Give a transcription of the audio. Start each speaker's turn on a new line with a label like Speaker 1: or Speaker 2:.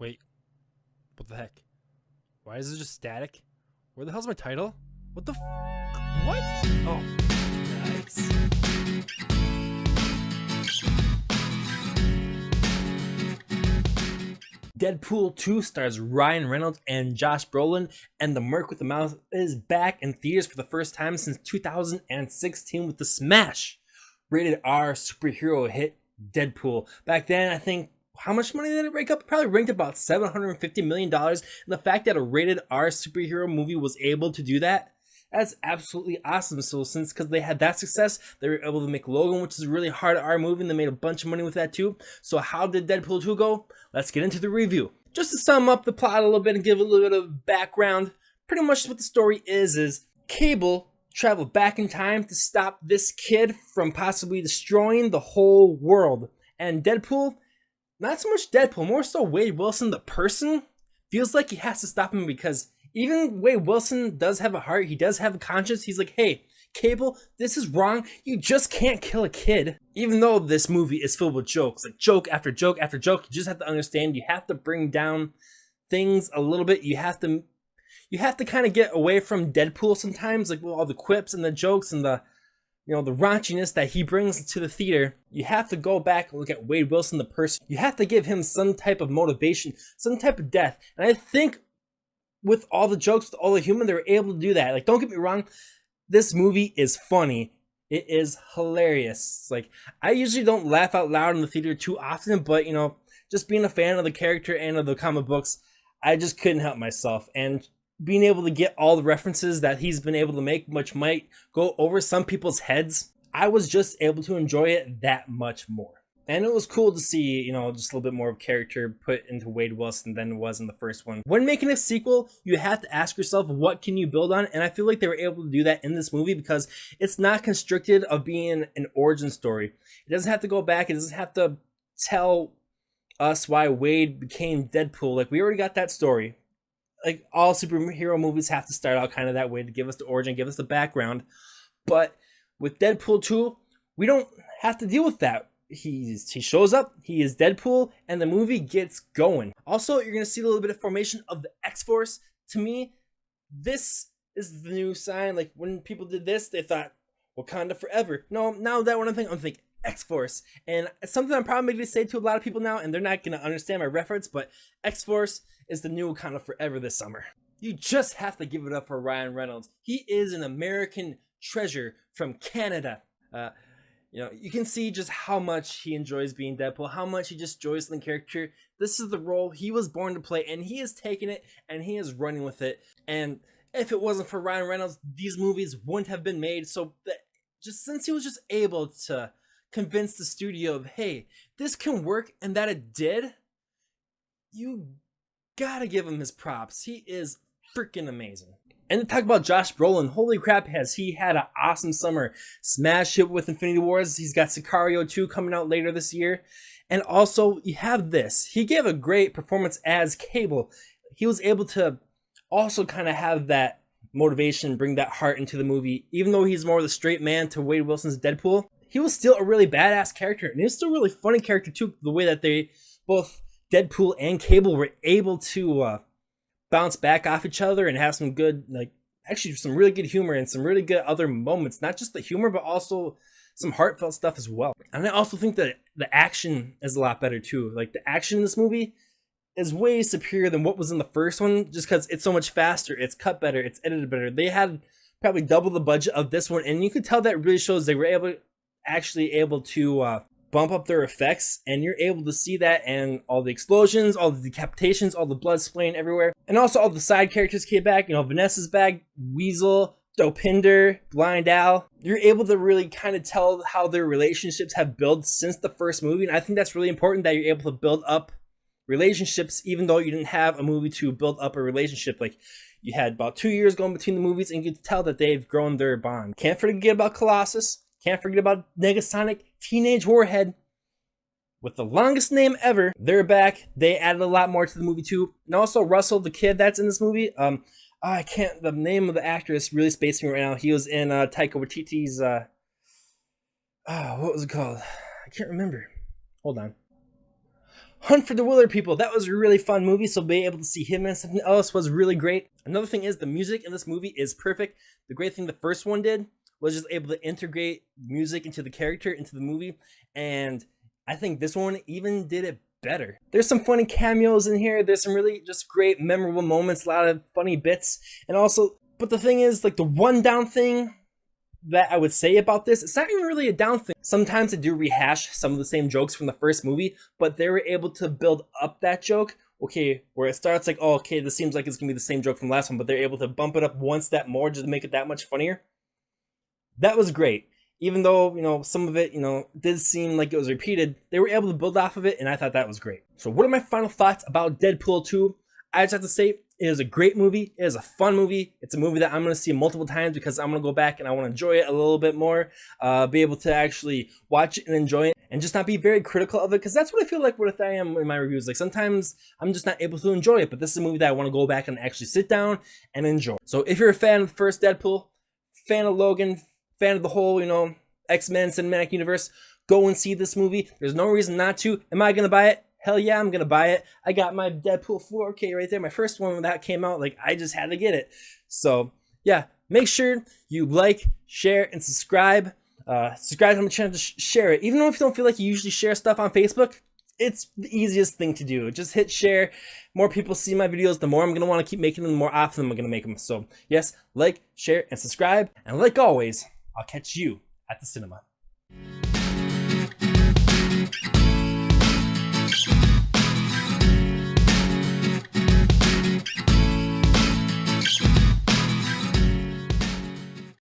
Speaker 1: Wait, what the heck? Why is it just static? Where the hell's my title? What the what? Oh, nice. Deadpool 2 stars Ryan Reynolds and Josh Brolin, and the Merc with the Mouth is back in theaters for the first time since 2016 with the smash rated R superhero hit Deadpool. Back then, I think, how much money did it rake up? It probably ranked about $750 million. And the fact that a rated R superhero movie was able to do that, that's absolutely awesome. So because they had that success, they were able to make Logan, which is a really hard R movie, and they made a bunch of money with that too. So how did Deadpool 2 go? Let's get into the review. Just to sum up the plot a little bit and give a little bit of background, pretty much what the story is Cable traveled back in time to stop this kid from possibly destroying the whole world. And Deadpool, not so much Deadpool, more so Wade Wilson, the person, feels like he has to stop him because even Wade Wilson does have a heart. He does have a conscience. He's like, hey, Cable, this is wrong. You just can't kill a kid. Even though this movie is filled with jokes, like joke after joke after joke, you just have to understand you have to bring down things a little bit. You have to kind of get away from Deadpool sometimes, like with all the quips and the jokes and the raunchiness that he brings to the theater. You have to go back and look at Wade Wilson, the person. You have to give him some type of motivation, some type of death. And I think with all the jokes, with all the humor, they were able to do that. Like, don't get me wrong, this movie is funny. It is hilarious. Like, I usually don't laugh out loud in the theater too often, but, just being a fan of the character and of the comic books, I just couldn't help myself. And being able to get all the references that he's been able to make, which might go over some people's heads, I was just able to enjoy it that much more. And it was cool to see, just a little bit more of character put into Wade Wilson than it was in the first one. When making a sequel, you have to ask yourself, what can you build on? And I feel like they were able to do that in this movie because it's not constricted of being an origin story. It doesn't have to go back. It doesn't have to tell us why Wade became Deadpool. Like, we already got that story. Like, all superhero movies have to start out kind of that way to give us the origin, give us the background. But with Deadpool 2, we don't have to deal with that. He shows up, he is Deadpool, and the movie gets going. Also, you're going to see a little bit of formation of the X-Force. To me, this is the new sign. Like, when people did this, they thought, Wakanda forever. No, now that one I'm thinking X-Force. And it's something I'm probably going to say to a lot of people now, and they're not going to understand my reference, but X-Force is the new Wakanda forever this summer. You just have to give it up for Ryan Reynolds. He is an American treasure from Canada. You can see just how much he enjoys being Deadpool, how much he just enjoys the character. This is the role he was born to play, and he has taken it, and he is running with it. And if it wasn't for Ryan Reynolds, these movies wouldn't have been made. So just since he was just able to convince the studio of, hey, this can work, and that it did, you gotta give him his props. He is freaking amazing. And to talk about Josh Brolin, holy crap, has he had an awesome summer. Smash hit with Infinity Wars. He's got Sicario 2 coming out later this year. And also, you have this. He gave a great performance as Cable. He was able to also kind of have that motivation, bring that heart into the movie. Even though he's more of the straight man to Wade Wilson's Deadpool, he was still a really badass character. And he was still a really funny character too, the way that they, both Deadpool and Cable, were able to bounce back off each other and have some good, actually some really good humor and some really good other moments. Not just the humor, but also some heartfelt stuff as well. And I also think that the action is a lot better too. Like, the action in this movie is way superior than what was in the first one, just because it's so much faster, it's cut better, it's edited better. They had probably double the budget of this one, and you could tell that really shows they were able to bump up their effects, and you're able to see that and all the explosions, all the decapitations, all the blood splaying everywhere. And also all the side characters came back. Vanessa's back, Weasel, Dopinder, Blind Al. You're able to really kind of tell how their relationships have built since the first movie. And I think that's really important, that you're able to build up relationships even though you didn't have a movie to build up a relationship. Like, you had about 2 years going between the movies, and you could tell that they've grown their bond. Can't forget about Colossus. Can't forget about Negasonic, Teenage Warhead, with the longest name ever. They're back. They added a lot more to the movie too. And also Russell, the kid that's in this movie. The name of the actor is really spacing me right now. He was in Taika Waititi's, what was it called? I can't remember. Hold on. Hunt for the Wilder People. That was a really fun movie, so being able to see him and something else was really great. Another thing is the music in this movie is perfect. The great thing the first one did was just able to integrate music into the character, into the movie, and I think this one even did it better. There's some funny cameos in here. There's some really just great memorable moments, a lot of funny bits, and also, but the thing is, like, the one down thing that I would say about this, it's not even really a down thing. Sometimes they do rehash some of the same jokes from the first movie, but they were able to build up that joke, okay, where it starts like, oh, okay, this seems like it's gonna be the same joke from the last one, but they're able to bump it up one step more just to make it that much funnier. That was great. Even though, some of it, did seem like it was repeated, they were able to build off of it, and I thought that was great. So what are my final thoughts about Deadpool 2? I just have to say, it is a great movie. It is a fun movie. It's a movie that I'm going to see multiple times because I'm going to go back and I want to enjoy it a little bit more, be able to actually watch it and enjoy it, and just not be very critical of it, because that's what I feel like what I am in my reviews. Like, sometimes I'm just not able to enjoy it, but this is a movie that I want to go back and actually sit down and enjoy. So if you're a fan of the first Deadpool, fan of Logan, fan of the whole, X-Men cinematic universe, go and see this movie. There's no reason not to. Am I going to buy it? Hell yeah, I'm going to buy it. I got my Deadpool 4K right there. My first one when that came out, like, I just had to get it. So, yeah, make sure you like, share, and subscribe. Subscribe to my channel to share it. Even though if you don't feel like you usually share stuff on Facebook, it's the easiest thing to do. Just hit share. More people see my videos, the more I'm going to want to keep making them, the more often I'm going to make them. So, yes, like, share, and subscribe. And like always, I'll catch you at the cinema.